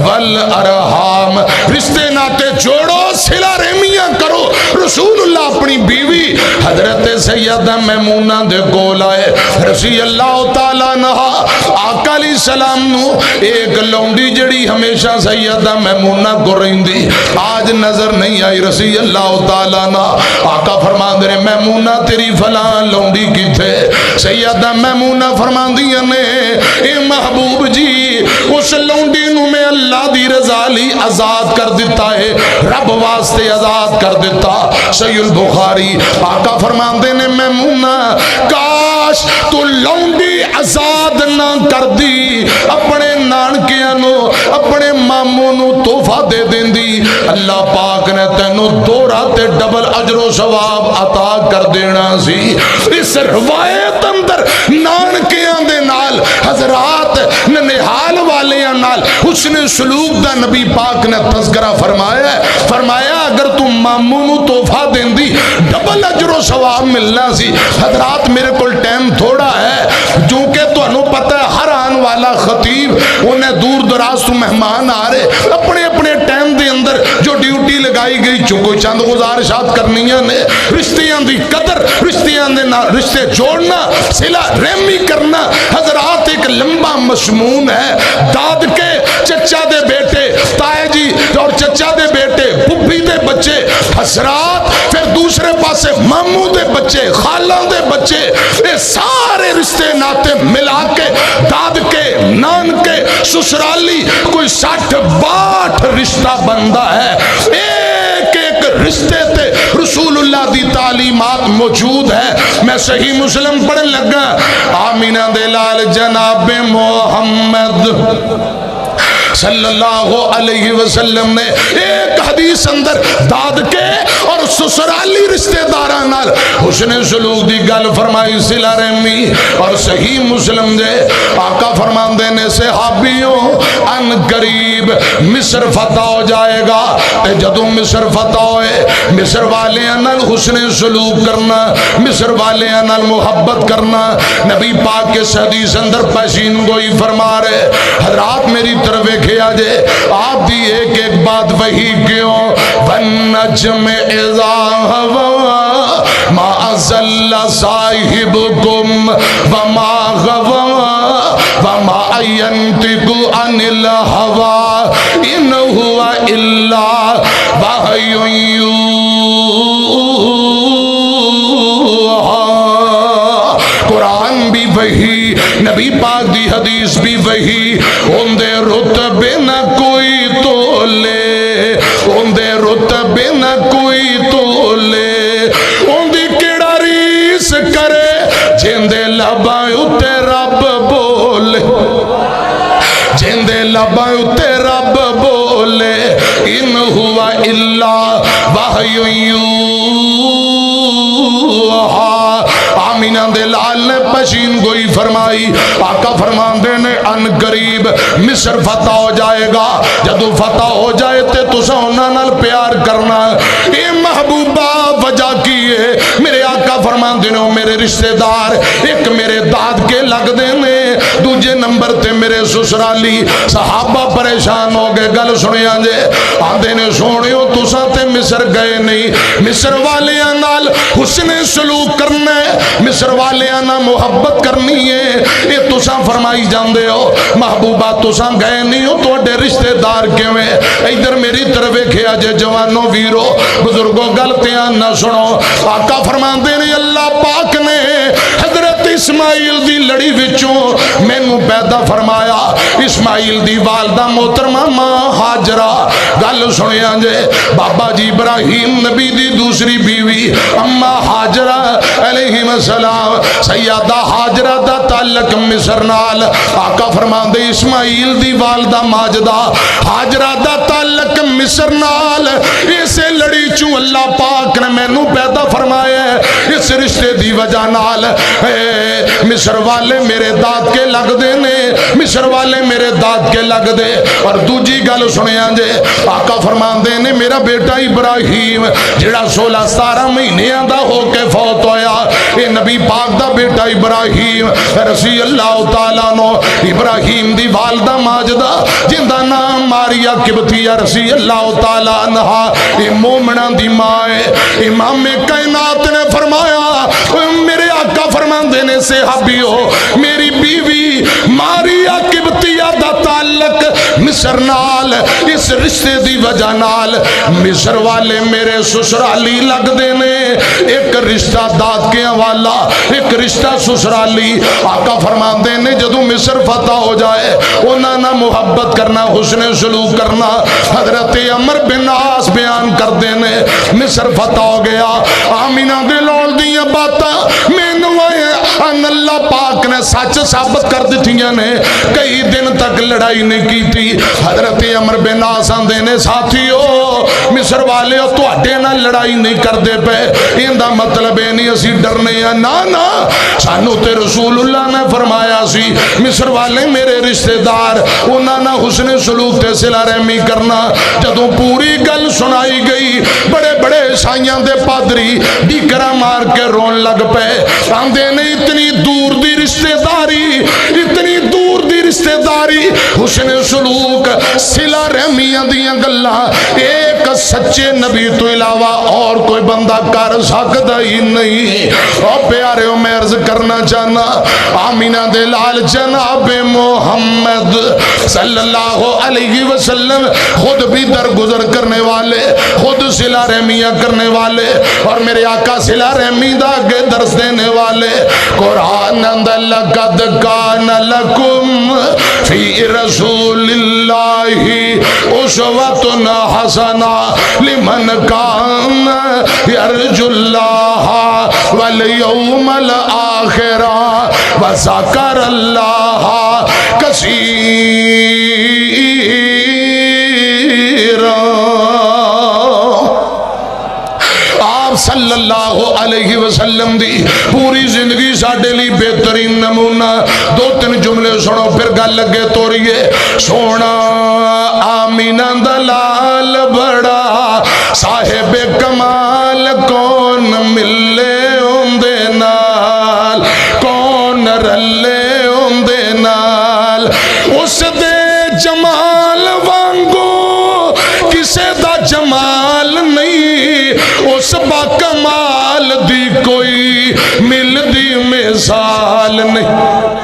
والارحام، رشتے ناتے جوڑو، صلہ رحمیاں کرو۔ رسول اللہ اپنی بیوی حضرت سیدہ میمونہ دے کول آئے رضی اللہ تعالیٰ عنہ، آقا علیہ السلام نو ایک لونڈی جڑی ہمیشہ سیدہ میمونہ کو رہندی آج نظر نہیں آئی رضی اللہ تعالیٰ عنہ۔ آقا فرما دے میمونہ تیری فلاں لونڈی کی تھے؟ سیدہ میمونہ فرما دیا نے اے محبوب جی اس لونڈی نو میں اللہ دی رضا لی آزاد کر دیتا ہے، رب واسطے آزاد کر دیتا۔ صحیح البخاری آقا فرما دے نے میمونہ کاش تو لونڈی آزاد نہ کر دی، اپنے نانکیاں نو اپنے ماموں نو تحفہ دے دیں دی، اللہ پاک نے تینو دورہ تے ڈبل اجر و ثواب عطا کر دینا سی۔ اس روایت اندر نانکیاں دے نال حضرات ننہال والیاں نال حسن سلوک دا نبی پاک نے تذکرہ فرمایا ہے، فرمایا اگر تم ماموں نو تحفہ دیں دی ڈبل اجر و ثواب ملنا سی۔ حضرات میرے کل ٹائم تھوڑا ہے، جو کہ تو انہوں پتہ ہے ہر آن والا خطیب انہیں دور دراز تو مہمان آ رہے اپنے اپنے ٹائم دے اندر جو ڈیوٹی لگائی گئی چکو چند گزارشات کرنیاں نے، رشتیاں دی قدر، رشتیاں دے رشتے جوڑنا، صلہ رحمی کرنا حضرات ایک لمبا مضمون ہے۔ داد کے چچا دے بیٹے، تائے جی اور چچا دے بیٹے، پھپھی دے بچے حضرات، پھر دوسرے پاسے ماموں دے بچے، خالہ دے بچے، یہ سارے رشتے ناتے ملا کے داد کے، نان کے، سسرالی کوئی 60-62 رشتہ بندہ ہے۔ ایک ایک رشتے تے رسول اللہ دی تعلیمات موجود ہے۔ میں صحیح مسلم پڑھن لگا، آمینہ دے لال جناب محمد صلی اللہ علیہ وسلم نے ایک حدیث اندر داد کے اور سسرالی رشتہ داران نال حسن سلوک دی گل فرمائی، صلہ رحمی۔ اور صحیح مسلم دے آقا فرمان دینے صحابیوں ان قریب مصر فتح ہو جائے گا، جدوں مصر فتح ہوئے مصر والے نال حسن سلوک کرنا، مصر والے نال محبت کرنا۔ نبی پاک کے حدیث اندر پیشین گوئی فرما رہے حضرات میری طرف کیا جے آپ دی ایک ایک بات وہی کیوں والنجم اذا ہوا ما ازل صاحبکم وما غوا وما ینطق عن الہوا ان ہوا الا وحی قرآن بھی وہی، نبی پاک دی حدیث بھی وہی، ان دے رتبے نہ کوئی تولے، ان دے رتبے نہ کوئی تولے، ان دی کیڑا ریس کرے جن دے لباں اتے رب بولے، جن دے لباں اتے رب بولے ان ہوا الا وحی یوحا۔ آمینہ دے لال نے پشین گوئی فرمائی، آقا فرمان دینے ان قریب مصر فتح ہو جائے گا، جدو فتح ہو جائے تے تو سونا نال پیار کرنا۔ اے محبوبہ وجہ کیے میرے آقا فرمان دینے میرے رشتہ دار ایک میرے داد کے لگ دینے، دوجے نمبر تے میرے سسرالی۔ صحابہ پریشان ہو گئے، گل سنیا جے آندے نے سونیو تساں تے مصر گئے نہیں، مصر والیاں نال حسن سلوک کرنا ہے، مصر والیاں نال محبت کرنی ہے، یہ تساں فرمائی جاندے ہو محبوبہ تساں گئے نہیں ہو تو اڈے رشتہ دار کیویں؟ ادھر میری طرف کھیا جے جوانوں ویرو بزرگوں غلطیاں نہ سنو۔ آقا فرماندے نے اللہ پاک نے حضرت اسماعیل دی لڑی وچوں مینوں پیدا فرمایا، اسماعیل دی والدہ محترمہ ماں ہاجرہ، گل سنیا جے بابا جی ابراہیم نبی دی دوسری بیوی اما ہاجرہ علیہ السلام، سیدہ ہاجرہ دا تعلق مصر نال، آقا فرماندے اسماعیل دی والدہ ماجدہ ہاجرہ دا تعلق مصر نال، اسے لڑی چوں اللہ پاک نے مینوں پیدا فرمایا ہے، اس رشتے دی وجہ نال مصر والے میرے داد کے لگ دے نے، مصر والے میرے داد کے لگ دے۔ اور دوجی گل سنیا جے، آقا فرماندے نے میرا بیٹا ابراہیم جڑا 16-17 مہینیاں دا ہو کے فوت ہویا، اے نبی پاک دا بیٹا ابراہیم رضی اللہ تعالیٰ نو، ابراہیم دی والدہ ماجدہ جن دا نام ماریا قبطیہ رضی اللہ تعالیٰ عنہ، اے مومنہ دی ماں ہے۔ امام کائنات نے فرمایا، میرے آقا فرماندے نے صحابیو میری بیوی ماریا قبطیہ دا تعلق مصر نال، اس رشتے دی وجہ نال مصر والے میرے سسرالی لگ دینے، ایک رشتہ داد کے حوالہ ایک رشتہ سسرالی۔ آقا فرماندے نے جدو مصر فتح ہو جائے انہاں نہ محبت کرنا، حسن سلوک کرنا۔ حضرت عمر بن عاص بیان کر دینے مصر فتح ہو گیا، آمینہ دے لول دیاں باتا میں نوائے ان اللہ پاک نے سچ ثابت کر دیتیاں نے، کئی دن تک لڑائی نہیں کی تھی۔ حضرت عمر بن عاص آندے نے ساتھیو مصر والے تو اڈے نہ لڑائی نہیں کر دے پہ، ان دا مطلب ہے نہیں اسی ڈرنے ہیں، نا سانو تے رسول اللہ نے فرمایا سی مصر والے میرے رشتہ دار انہاں نہ حسن سلوک تے صلہ رحمی کرنا۔ جدوں پوری گل سنائی گئی بڑے بڑے عیسائیاں دے پادری ڈیکرا مار کے رون لگ پے، آندے نے اتنی دور دی رشتہ داری، اتنی دور دی رشتہ داری، حسن سلوک صلہ رحمیاں دیاں گلاں ایک سچے نبی تو علاوہ اور کوئی بندہ کر سکتا ہی نہیں۔ اور پیارے میں عرض کرنا چاہنا آمینہ دے لال جناب محمد صلی اللہ علیہ وسلم خود بھی درگزر کرنے والے، خود صلہ رحمیاں کرنے والے، اور میرے آقا صلہ رحمی دا کے درس دینے والے۔ قرآن اندر لقد کان لکم فی رسول اللہ اسوۃ حسنہ لمن کان یرجو اللہ والیوم الآخر وذکر اللہ کثیرا۔ آپ صلی اللہ علیہ وسلم دی پوری زندگی ساڑھے لی بہترین نمونہ، دو تین جملے سنو پھر گل لگے توریے۔ سونا آمینہ دلال بڑا صاحب کمال کون ملے اندے نال، کون رلے اندے نال، اس دے جمال وانگو کسے دا جمال نہیں، اس با کمال دی کوئی مل دی مثال نہیں۔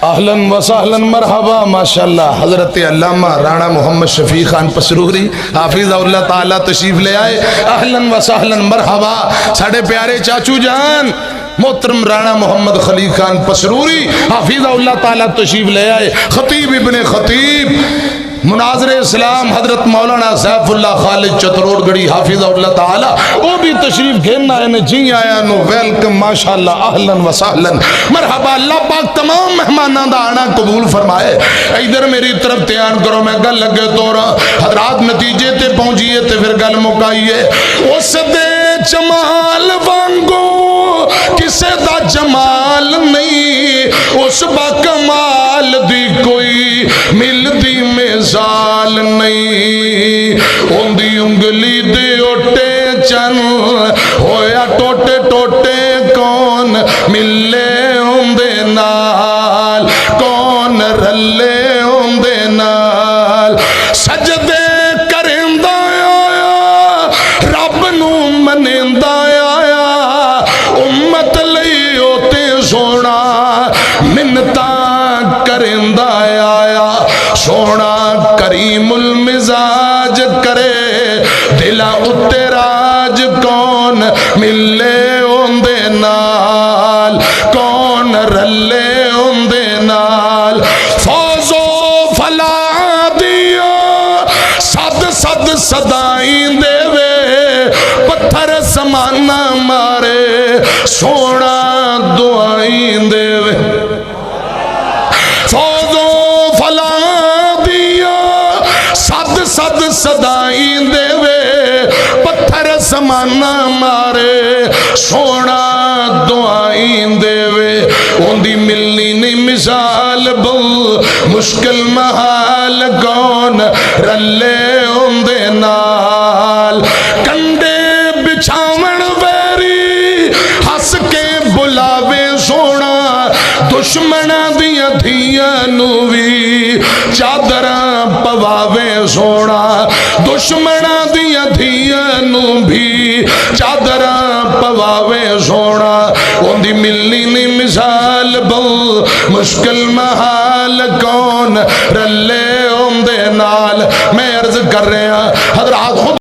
اہلاً و سہلاً مرحبا ماشاءاللہ۔ حضرت علامہ رانا محمد شفیق خان پسروری حافظ اللہ تعالیٰ تشریف لے آئے، اہلاً و سہلاً مرحبا۔ ساڑھے پیارے چاچو جان محترم رانا محمد خلیق خان پسروری حافظ اللہ تعالیٰ تشریف لے آئے، خطیب ابن خطیب مناظر اسلام حضرت مولانا سیف اللہ خالد چتروڑ گڑی حافظ اللہ تعالیٰ وہ بھی تشریف گھیرنا ہے، جی آیا نو ویلکم ماشاءاللہ اہلاً و سہلاً مرحبا۔ اللہ پاک تمام مہمانہ دا آنا قبول فرمائے۔ ادھر میری طرف تیان کرو میں گل لگے تو رہا حضرات نتیجے تے پہنچیے تے پھر گل مکائیے۔ اس دے جمال وانگو کسے دا جمال نہیں، اس با کمال دی کوئی مل دی مثال نہیں، ان دی انگلی دے اٹھے چن ہویا ٹوٹے ٹوٹے کون ملے ان دے نال، کون رلے ان دے نال، سجدے کرندہ آیا رب نو منندہ آیا، امت لئی ہوتے سونا منتاں کرندہ آیا، سونا کریم المزاج کرے دلا اتے راج کون ملے ان دے نال، کون رلے ان دے نال، فوز و فلاح دیا صد صد صدائیں دے وے، پتھر سمانہ مارے سونا دعائیں دے وے، صدائی دے وے پتھر زمانہ مارے سونا دعائی دے وے اندی ملنی نہیں مثال بل مشکل محال کون رلے اندے نال کنڈے بچھاون ویری ہس کے بلاوے سونا دشمن دیا دھیاں نوی چادراں پواوے سونا دشمن دیا دھیاں نو بھی چادراں پواوے سونا اندی ملنی نہیں مثال بل مشکل محال کون رلے اندے نال میں عرض کر رہے ہیں حضرات خود